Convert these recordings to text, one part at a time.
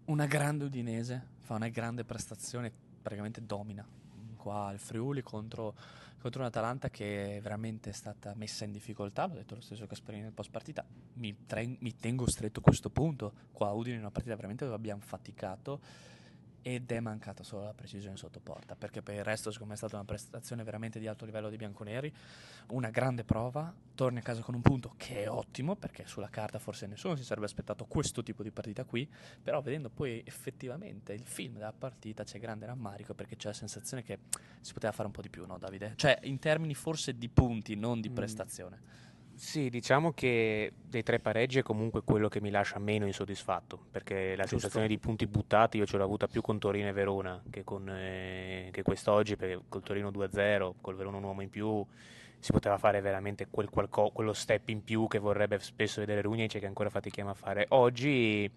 Una grande Udinese, fa una grande prestazione, praticamente domina qua il Friuli contro un'Atalanta che veramente è stata messa in difficoltà, l'ho detto lo stesso Gasperini nel post partita, mi tengo stretto questo punto, qua Udine è una partita veramente dove abbiamo faticato ed è mancata solo la precisione sotto porta, perché per il resto secondo me è stata una prestazione veramente di alto livello dei bianconeri, una grande prova, torni a casa con un punto che è ottimo, perché sulla carta forse nessuno si sarebbe aspettato questo tipo di partita qui, però vedendo poi effettivamente il film della partita c'è grande rammarico perché c'è la sensazione che si poteva fare un po' di più, no Davide? Cioè in termini forse di punti, non di Mm, prestazione. sì, diciamo che dei tre pareggi è comunque quello che mi lascia meno insoddisfatto, perché la Giusto? sensazione di punti buttati io ce l'ho avuta più con Torino e Verona che quest'oggi, perché col Torino 2-0, col Verona un uomo in più, si poteva fare veramente quello step in più che vorrebbe spesso vedere Rugnic e che ancora fatichiamo a fare. Oggi,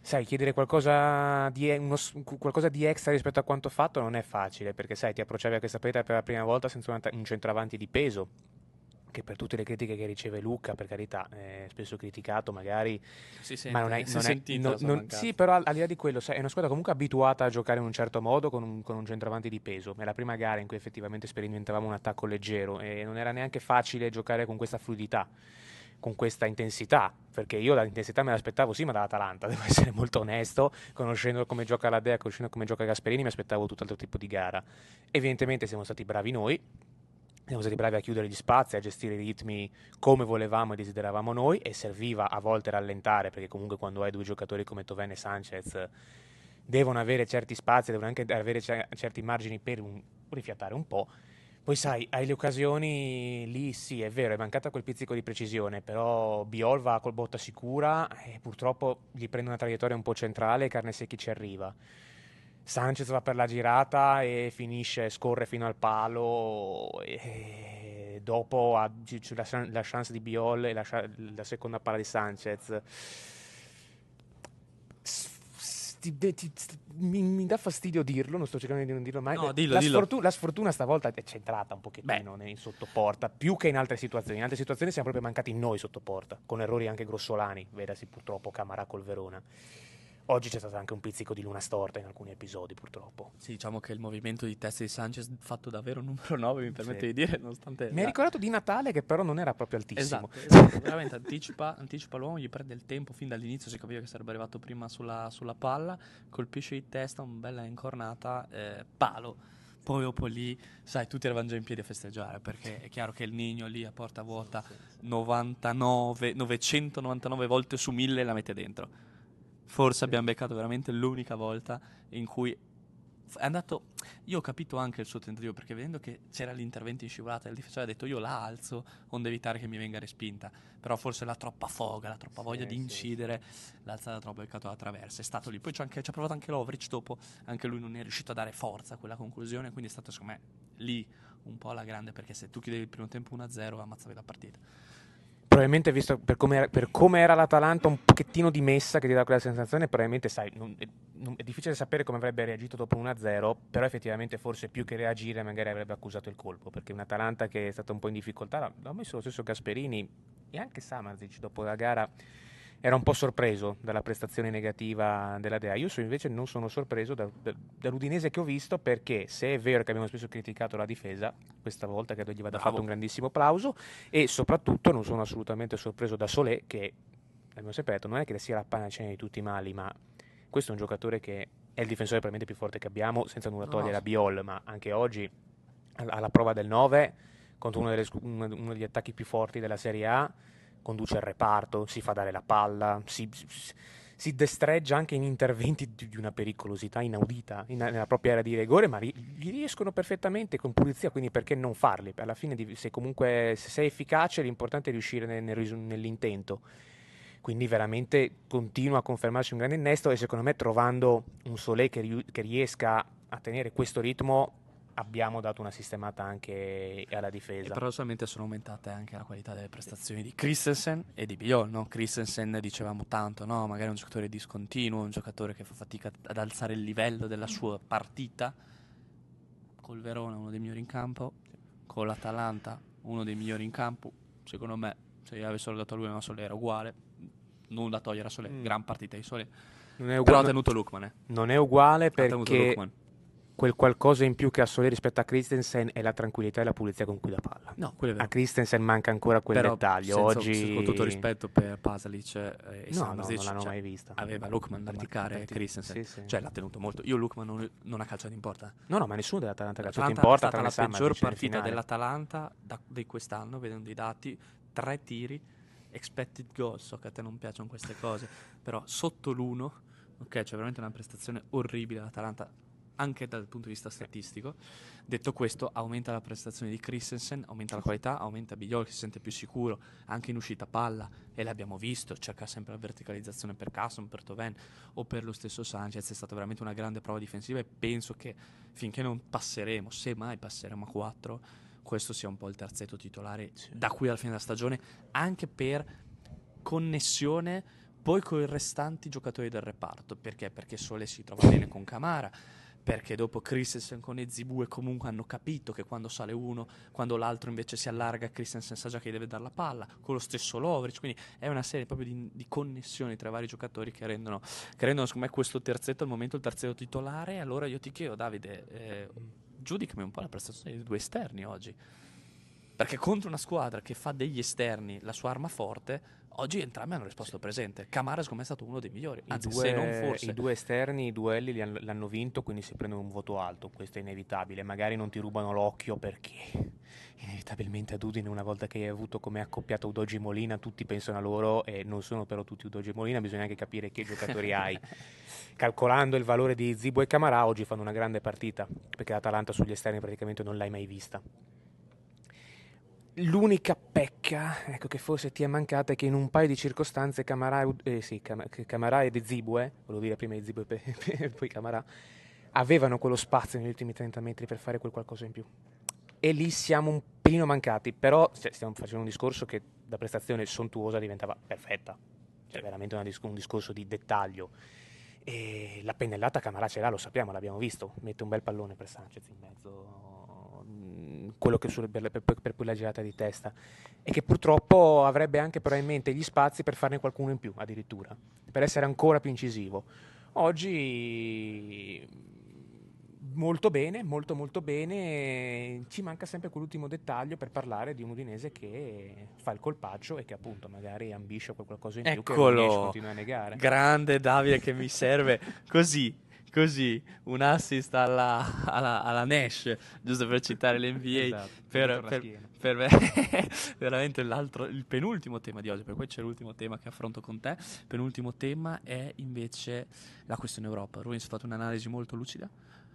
sai, chiedere qualcosa di extra rispetto a quanto fatto non è facile, perché sai, ti approcciavi a questa partita per la prima volta senza un centravanti di peso, che per tutte le critiche che riceve Luca, per carità, è spesso criticato magari, ma Si è sentita la sua sì, mancanza. però al di là di quello, sai, è una squadra comunque abituata a giocare in un certo modo con un centravanti di peso. È la prima gara in cui effettivamente sperimentavamo un attacco leggero e non era neanche facile giocare con questa fluidità, con questa intensità, perché io l'intensità me l'aspettavo sì, ma dall'Atalanta, devo essere molto onesto, conoscendo come gioca la Dea, conoscendo come gioca Gasperini, mi aspettavo tutt'altro tipo di gara. Evidentemente siamo stati bravi noi, siamo stati bravi a chiudere gli spazi, a gestire i ritmi come volevamo e desideravamo noi, e serviva a volte rallentare, perché comunque quando hai due giocatori come Toven e Sanchez devono avere certi spazi, devono anche avere certi margini per rifiatare un po'. Poi sai, hai le occasioni lì, sì, è vero, è mancata quel pizzico di precisione, però Biol va col botta sicura e purtroppo gli prende una traiettoria un po' centrale e Carnesecchi ci arriva. Sanchez va per la girata e finisce, scorre fino al palo e dopo c'è la chance di Biol e la seconda palla di Sanchez. Mi dà fastidio dirlo, non sto cercando di non dirlo mai. No, dillo, dillo. La sfortuna stavolta è centrata un Beh, pochettino in sottoporta, più che in altre situazioni. In altre situazioni siamo proprio mancati noi sottoporta, con errori anche grossolani, vedasi purtroppo Camarà col Verona. Oggi c'è stato anche un pizzico di luna storta in alcuni episodi, purtroppo. sì, diciamo che il movimento di testa di Sanchez fatto davvero numero 9, mi Sì. permette di dire, nonostante Mi ha ricordato di Natale che però non era proprio altissimo. Esatto, esatto, veramente anticipa l'uomo, gli prende il tempo, fin dall'inizio si capiva che sarebbe arrivato prima sulla palla, colpisce di testa, una bella incornata, palo. Poi dopo lì, sai, tutti eravamo già in piedi a festeggiare, perché è chiaro che il Nigno lì a porta Sì, vuota sì, sì. 999 volte su 1000 la mette dentro. Forse Sì. abbiamo beccato veramente l'unica volta in cui è andato. Io ho capito anche il suo tentativo perché vedendo che c'era l'intervento in scivolata il difensore ha detto io la alzo onde evitare che mi venga respinta, però forse la troppa foga, la troppa voglia di Sì, sì, sì. incidere l'ha alzata troppo, beccato la traversa, è stato lì. Poi ci ha provato anche Lovric dopo, anche lui non è riuscito a dare forza a quella conclusione, quindi è stato secondo me lì un po' alla grande, perché se tu chiudevi il primo tempo 1-0 ammazzavi la partita. Probabilmente, visto per come era l'Atalanta, un pochettino dimessa, che ti dà quella sensazione, probabilmente, sai, è difficile sapere come avrebbe reagito dopo 1-0, però effettivamente forse più che reagire magari avrebbe accusato il colpo, perché un'Atalanta che è stata un po' in difficoltà, l'ha messo lo stesso Gasperini e anche Samardžić dopo la gara era un po' sorpreso dalla prestazione negativa della Dea. Invece non sono sorpreso dall'Udinese che ho visto, perché se è vero che abbiamo spesso criticato la difesa, questa volta credo gli vada fatto Bravo. un grandissimo applauso, e soprattutto non sono assolutamente sorpreso da Solé, che, abbiamo sempre detto, non è che sia la panacea di tutti i mali, ma questo è un giocatore che è il difensore probabilmente più forte che abbiamo, senza nulla No, no. togliere a Biol, ma anche oggi, alla prova del 9, contro uno degli attacchi più forti della Serie A, conduce il reparto, si fa dare la palla, si destreggia anche in interventi di una pericolosità inaudita nella propria area di rigore, ma gli riescono perfettamente con pulizia, quindi perché non farli? Alla fine, se sei efficace, l'importante è riuscire nell'intento. Quindi veramente continua a confermarsi un grande innesto, e secondo me, trovando un Solé che riesca a tenere questo ritmo, abbiamo dato una sistemata anche alla E difesa. paradossalmente sono aumentate anche la qualità delle prestazioni di Christensen e di Biol, no? Christensen dicevamo tanto, no? Magari un giocatore discontinuo, un giocatore che fa fatica ad alzare il livello della sua partita. Col Verona uno dei migliori in campo, con l'Atalanta uno dei migliori in campo. Secondo me, se io avessero dato a lui una Solé era uguale. Nulla da togliere a Solé, Mm. gran partita di Solé. Però ha tenuto Lookman, Non è uguale Ha tenuto perché Lookman. quel qualcosa in più che ha Solé rispetto a Christensen è la tranquillità e la pulizia con cui dà palla. No, quello è A vero. Christensen manca ancora quel Però dettaglio. con tutto Oggi rispetto per Pasalic e no, non Samardžić, l'hanno cioè, mai vista. aveva Lookman da marcare Sì, Christensen. sì. Cioè l'ha tenuto molto. Io Lookman non ha calciato in porta. No, ma nessuno dell'Atalanta ha calciato in L'Atalanta è porta stata tranne la peggior Samardžić in partita finale. dell'Atalanta di quest'anno, vedendo i dati, 3 tiri, expected goal, so che a te non piacciono queste cose, però sotto l'1, ok, c'è veramente una prestazione orribile l'Atalanta, anche dal punto di vista statistico. Detto questo, aumenta la prestazione di Christensen, aumenta la qualità, aumenta Bigliol che si sente più sicuro, anche in uscita palla, e l'abbiamo visto, cerca sempre la verticalizzazione per Casson, per Toven o per lo stesso Sanchez. È stata veramente una grande prova difensiva e penso che finché non passeremo, se mai passeremo a 4, questo sia un po' il terzetto titolare da qui alla fine della stagione, anche per connessione poi con i restanti giocatori del reparto. Perché Sole si trova bene con Camara, perché dopo Christensen con Ezibue comunque hanno capito che quando sale uno, quando l'altro invece si allarga, Christensen sa già che deve dare la palla, con lo stesso Lovric, quindi è una serie proprio di connessioni tra i vari giocatori che rendono secondo me questo terzetto al momento il terzetto titolare. Allora io ti chiedo, Davide, giudicami un po' la prestazione dei due esterni oggi, perché contro una squadra che fa degli esterni la sua arma forte, oggi entrambi hanno risposto presente. Camara secondo me è stato uno dei migliori, anzi se non forse. I due esterni, i duelli l'hanno vinto, quindi si prendono un voto alto, questo è inevitabile. Magari non ti rubano l'occhio perché inevitabilmente ad Udine, una volta che hai avuto come accoppiato Udogi Molina, tutti pensano a loro e non sono però tutti Udogi Molina, bisogna anche capire che giocatori hai. Calcolando il valore di Zibo e Camara, oggi fanno una grande partita, perché l'Atalanta sugli esterni praticamente non l'hai mai vista. L'unica pecca, ecco, che forse ti è mancata è che in un paio di circostanze Camara e De Zibue, volevo dire prima De Zibue e poi Camara, avevano quello spazio negli ultimi 30 metri per fare quel qualcosa in più. E lì siamo un pelino mancati, però stiamo facendo un discorso che da prestazione sontuosa diventava perfetta. Cioè veramente un discorso di dettaglio. E la pennellata Camara ce l'ha, lo sappiamo, l'abbiamo visto. Mette un bel pallone per Sanchez in mezzo, quello che per quella girata di testa, e che purtroppo avrebbe anche probabilmente gli spazi per farne qualcuno in più addirittura, per essere ancora più incisivo. Oggi molto bene, molto bene. Ci manca sempre quell'ultimo dettaglio per parlare di un Udinese che fa il colpaccio e che appunto magari ambisce a qualcosa in più che Roglic continua a negare. Grande Davide che mi serve così, un assist alla Nash, giusto per citare l'NBA. Esatto, Per me veramente il penultimo tema di oggi, perché poi c'è l'ultimo tema che affronto con te. Il penultimo tema è invece la questione Europa. Ruins ha fatto un'analisi molto lucida,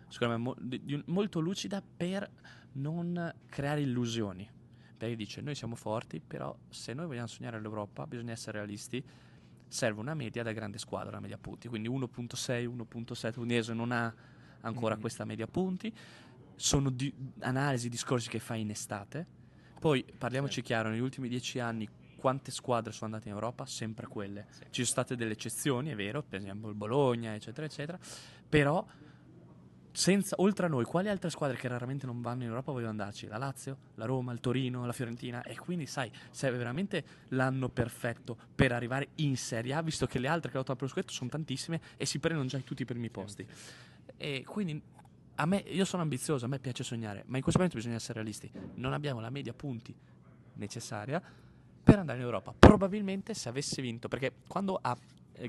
secondo me molto lucida, per non creare illusioni. Perché dice: noi siamo forti, però se noi vogliamo sognare l'Europa bisogna essere realisti, serve una media da grande squadra, una media punti, quindi 1.6, 1.7. Udinese non ha ancora questa media punti. Sono analisi, discorsi che fai in estate. Poi parliamoci chiaro, negli ultimi 10 anni quante squadre sono andate in Europa? Sempre quelle. Ci sono state delle eccezioni, è vero, per esempio il Bologna, eccetera eccetera, però oltre a noi, quali altre squadre che raramente non vanno in Europa vogliono andarci? La Lazio, la Roma, il Torino, la Fiorentina? E quindi sai, serve veramente l'anno perfetto per arrivare in Serie A, visto che le altre che lottano per lo scudetto sono tantissime e si prendono già tutti i primi posti. E quindi io sono ambizioso, a me piace sognare, ma in questo momento bisogna essere realisti. Non abbiamo la media punti necessaria per andare in Europa. Probabilmente se avesse vinto, perché quando ha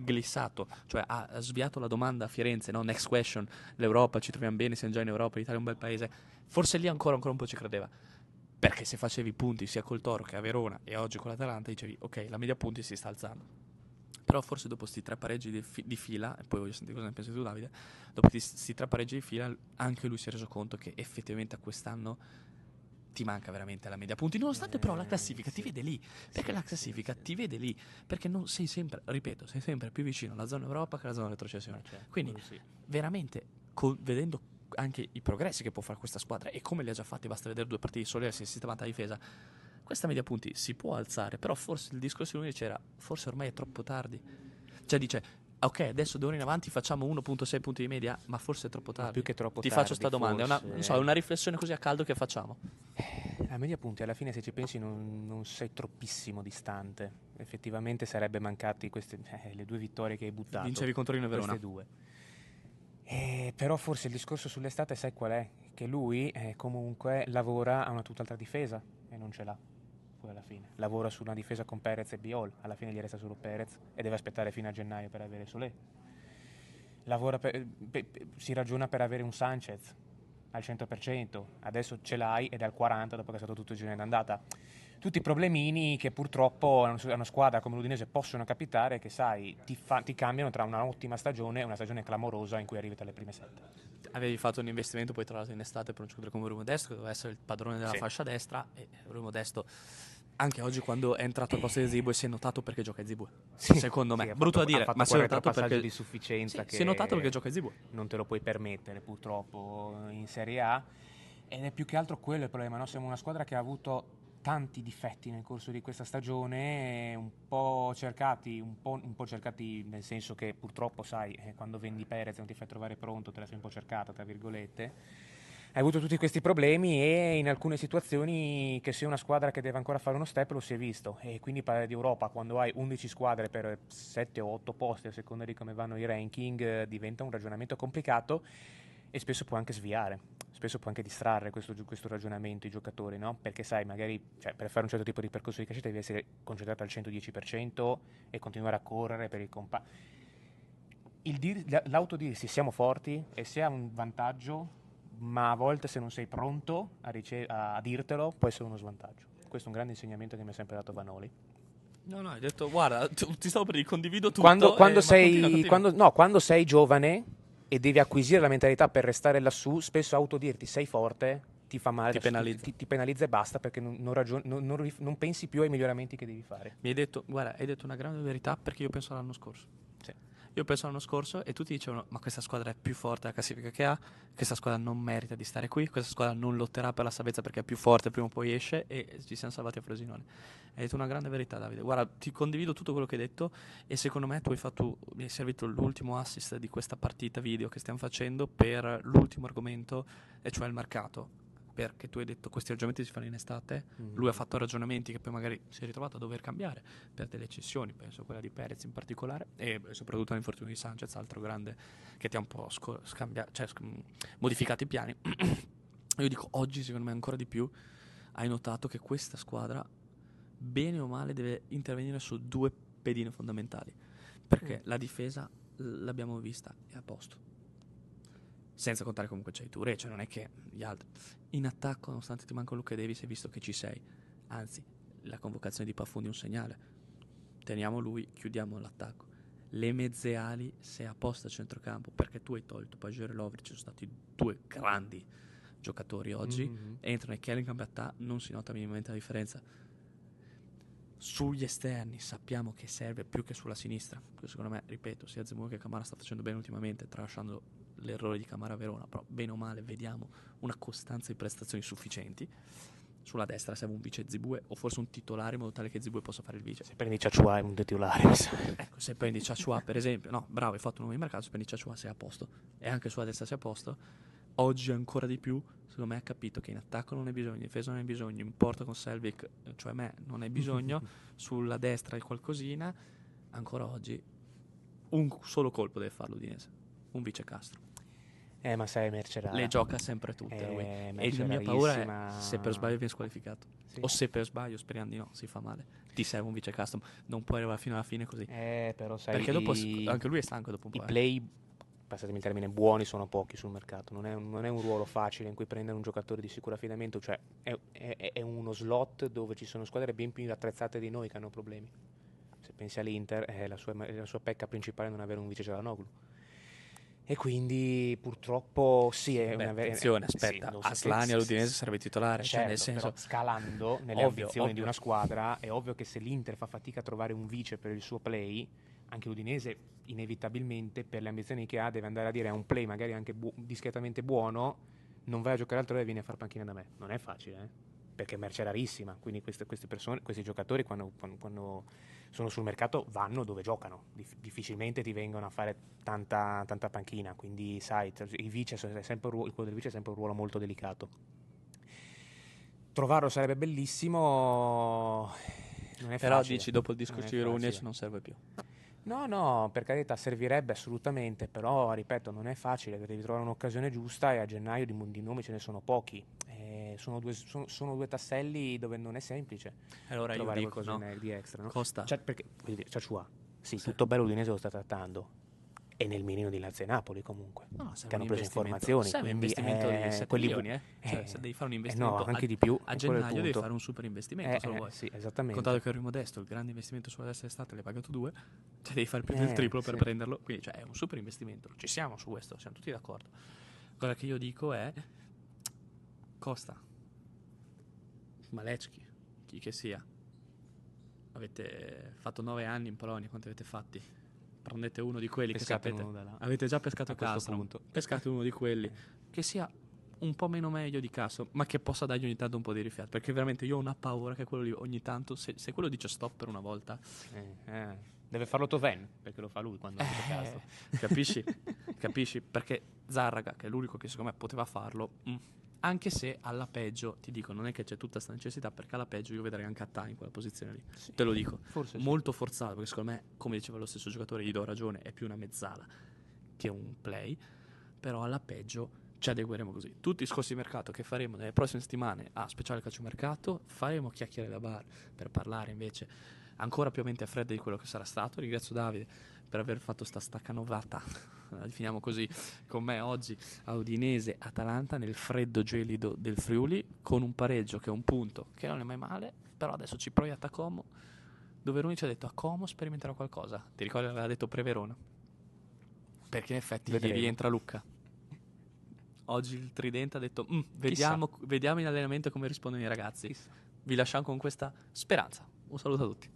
glissato, cioè ha sviato la domanda a Firenze, no? Next question, l'Europa, ci troviamo bene, siamo già in Europa, l'Italia è un bel paese, forse lì ancora un po' ci credeva, perché se facevi punti sia col Toro che a Verona e oggi con l'Atalanta dicevi ok, la media punti si sta alzando. Però forse dopo sti 3 pareggi di fila, e poi voglio sentire cosa ne pensi tu, Davide, dopo sti 3 pareggi di fila anche lui si è reso conto che effettivamente a quest'anno ti manca veramente la media punti, nonostante però la classifica ti vede lì, perché la classifica ti vede lì, perché non sei sempre, ripeto, sei sempre più vicino alla zona Europa che alla zona retrocessione. Quindi veramente vedendo anche i progressi che può fare questa squadra e come li ha già fatti, basta vedere 2 partite sole, si è sistemata la difesa, questa media punti si può alzare, però forse il discorso di lui c'era, forse ormai è troppo tardi. Cioè dice, Ok, adesso d'ora in avanti facciamo 1,6 punti di media, ma forse è troppo Ma tardi. più che troppo Ti tardi, faccio sta domanda, è una, forse. non so, è una riflessione così a caldo che facciamo. A media punti, alla fine, se ci pensi, non sei troppissimo distante. Effettivamente sarebbe mancati le 2 vittorie che hai buttato. Vincevi contro Torino e Verona. Queste 2. Però forse il discorso sull'estate sai qual è? Che lui comunque lavora a una tutt'altra difesa e non ce l'ha. Poi alla fine lavora su una difesa con Perez e Biol, alla fine gli resta solo Perez e deve aspettare fino a gennaio per avere Solé. Si ragiona per avere un Sanchez al 100%, adesso ce l'hai ed è al 40% dopo che è stato tutto il girone d'andata. Tutti problemini che purtroppo a una squadra come l'Udinese possono capitare, che sai, ti cambiano tra una ottima stagione e una stagione clamorosa in cui arrivi tra le prime 7. Avevi fatto un investimento poi tra l'altro in estate per un giocatore come Rui Modesto che doveva essere il padrone della fascia destra, e Rui Modesto anche oggi quando è entrato al posto di Zibue si è notato perché gioca Zibue. Secondo me, brutto da dire, ma si è notato perché di sufficienza che si è notato perché gioca Zibue. Non te lo puoi permettere purtroppo in Serie A, ed è più che altro quello il problema, no? Siamo una squadra che ha avuto tanti difetti nel corso di questa stagione, un po' cercati nel senso che purtroppo sai, quando vendi Perez e non ti fai trovare pronto, te la sei un po' cercata, tra virgolette. Hai avuto tutti questi problemi e in alcune situazioni che sei una squadra che deve ancora fare uno step lo si è visto, e quindi parlare di Europa quando hai 11 squadre per 7 o 8 posti a seconda di come vanno i ranking diventa un ragionamento complicato e spesso può anche sviare, spesso può anche distrarre questo ragionamento i giocatori, no? Perché sai, magari per fare un certo tipo di percorso di crescita devi essere concentrato al 110% e continuare a correre per il compagno. L'autodirsi siamo forti e se ha un vantaggio, ma a volte se non sei pronto a dirtelo può essere uno svantaggio. Questo è un grande insegnamento che mi ha sempre dato Vanoli. No, hai detto, guarda, ti stavo per dire, condivido tutto. Quando sei giovane e devi acquisire la mentalità per restare lassù, spesso autodirti sei forte ti fa male, ti penalizza e basta, perché non pensi più ai miglioramenti che devi fare. Mi hai detto, guarda, hai detto una grande verità, perché io penso all'anno scorso. Sì. Io penso all'anno scorso e tutti dicevano, ma questa squadra è più forte della classifica che ha, questa squadra non merita di stare qui, questa squadra non lotterà per la salvezza perché è più forte, prima o poi esce, e ci siamo salvati a Frosinone. Hai detto una grande verità, Davide. Guarda, ti condivido tutto quello che hai detto e secondo me mi è servito l'ultimo assist di questa partita video che stiamo facendo per l'ultimo argomento, e cioè il mercato. Perché tu hai detto questi ragionamenti si fanno in estate, lui ha fatto ragionamenti che poi magari si è ritrovato a dover cambiare per delle cessioni, penso quella di Perez in particolare e soprattutto l'infortunio di Sanchez, altro grande che ti ha un po' modificato i piani. Io dico, oggi secondo me ancora di più hai notato che questa squadra bene o male deve intervenire su 2 pedine fondamentali, perché la difesa l'abbiamo vista, è a posto, senza contare comunque c'hai Touré, cioè non è che gli altri. In attacco, nonostante ti manca Luca Davis, hai visto che ci sei, anzi la convocazione di Pafundi è un segnale, teniamo lui, chiudiamo l'attacco. Le mezze ali sei a posto a centrocampo, perché tu hai tolto Pagero e Lovric, ci sono stati 2 grandi giocatori oggi, entrano e Kelly in Gambetta, non si nota minimamente la differenza. Sugli esterni sappiamo che serve più che sulla sinistra, secondo me, ripeto, sia Zemmour che Camara sta facendo bene ultimamente, tralasciando l'errore di Camara a Verona, però bene o male vediamo una costanza di prestazioni sufficienti. Sulla destra serve un vice Zibue o forse un titolare in modo tale che Zibue possa fare il vice. Se prendi Ciacciua è un titolare. Ecco, se prendi Ciacciua per esempio, no, bravo, hai fatto un nuovo mercato, se prendi Ciacciua sei a posto e anche sulla destra sei a posto. Oggi ancora di più, secondo me ha capito che in attacco non hai bisogno, in difesa non hai bisogno, in porta con Selvik, cioè me, non hai bisogno, sulla destra hai qualcosina, ancora oggi un solo colpo deve farlo l'Udinese, un vice Castro. Ma sai, Mercerà le gioca sempre tutte lui. E la mia paura è se per sbaglio viene squalificato. Sì. O se per sbaglio, speriamo di no, si fa male. Ti serve un vice custom, non puoi arrivare fino alla fine così. Però sai, perché dopo anche lui è stanco dopo un po'. I play, passatemi il termine, buoni sono pochi sul mercato. Non è un ruolo facile in cui prendere un giocatore di sicuro affidamento. Cioè, è uno slot dove ci sono squadre ben più attrezzate di noi che hanno problemi. Se pensi all'Inter, la sua pecca principale è non avere un vice Çalhanoğlu. E quindi purtroppo sì, è una vera. Attenzione, aspetta, sì, Aslani all'Udinese sarebbe titolare, certo, cioè nel senso, però scalando nelle ambizioni di una squadra è ovvio che se l'Inter fa fatica a trovare un vice per il suo play, anche l'Udinese inevitabilmente per le ambizioni che ha deve andare a dire a un play magari anche discretamente buono, non vai a giocare altrove e vieni a far panchina da me. Non è facile, perché è merce rarissima, quindi queste persone, questi giocatori quando sono sul mercato vanno dove giocano, difficilmente ti vengono a fare tanta panchina, quindi sai, il vice è sempre il quello del vice è sempre un ruolo molto delicato. Trovarlo sarebbe bellissimo, non è Però facile. dici dopo il Non è discorso di Rounic facile. non serve più. No, per carità servirebbe assolutamente, però ripeto, non è facile, devi trovare un'occasione giusta e a gennaio di nomi ce ne sono pochi. Sono due tasselli dove non è semplice Allora io trovare dico, qualcosa no? di extra, no? Costa. Perché, voglio dire, Ciacciua, sì, Sì. tutto bello l'Udinese lo sta trattando, e nel mirino di Lazio e Napoli comunque, No, che serve hanno un preso investimento. informazioni, Serve un quindi investimento di 7 quelli milioni, eh? Cioè, se devi fare un no, investimento anche di più, a quello è il gennaio devi punto. fare un super investimento, se lo vuoi. Sì, esattamente. Contato che Rui Modesto, il grande investimento sulla destra estate, l'hai pagato 2, cioè devi fare più del triplo per Sì. prenderlo, quindi cioè, è un super investimento. Ci siamo su questo, siamo tutti d'accordo. Quello che io dico è Costa, Malecki, chi che sia. Avete fatto 9 anni in Polonia, quanti avete fatti? Prendete uno di quelli Pescate che sapete. uno da là. Avete già pescato A questo Castro. punto. Pescate uno di quelli che sia un po' meno meglio di Castro, ma che possa dargli ogni tanto un po' di rifiato. Perché veramente io ho una paura che quello lì ogni tanto, se quello dice stop per una volta, Deve farlo Toven, perché lo fa lui quando dice Castro. capisci? Capisci? Perché Zarraga, che è l'unico che secondo me poteva farlo, anche se alla peggio, ti dico, non è che c'è tutta questa necessità, perché alla peggio io vedrei anche Attà in quella posizione lì. Sì, Te lo dico. forse Molto forzato, perché secondo me, come diceva lo stesso giocatore, gli do ragione, è più una mezzala che un play, però alla peggio ci adegueremo così. Tutti i scorsi di mercato che faremo nelle prossime settimane a speciale calciomercato, faremo chiacchiere da bar per parlare invece ancora più a mente fredda di quello che sarà stato. Ringrazio Davide per aver fatto sta staccanovata, la definiamo così, con me oggi a Udinese Atalanta nel freddo gelido del Friuli, con un pareggio che è un punto che non è mai male, però adesso ci proietta a Como, dove Runi ci ha detto a Como sperimenterò qualcosa. Ti ricordi che aveva detto pre-Verona? Perché in effetti gli rientra Lucca. Oggi il Tridente ha detto vediamo in allenamento come rispondono i ragazzi. Chissà. Vi lasciamo con questa speranza. Un saluto a tutti.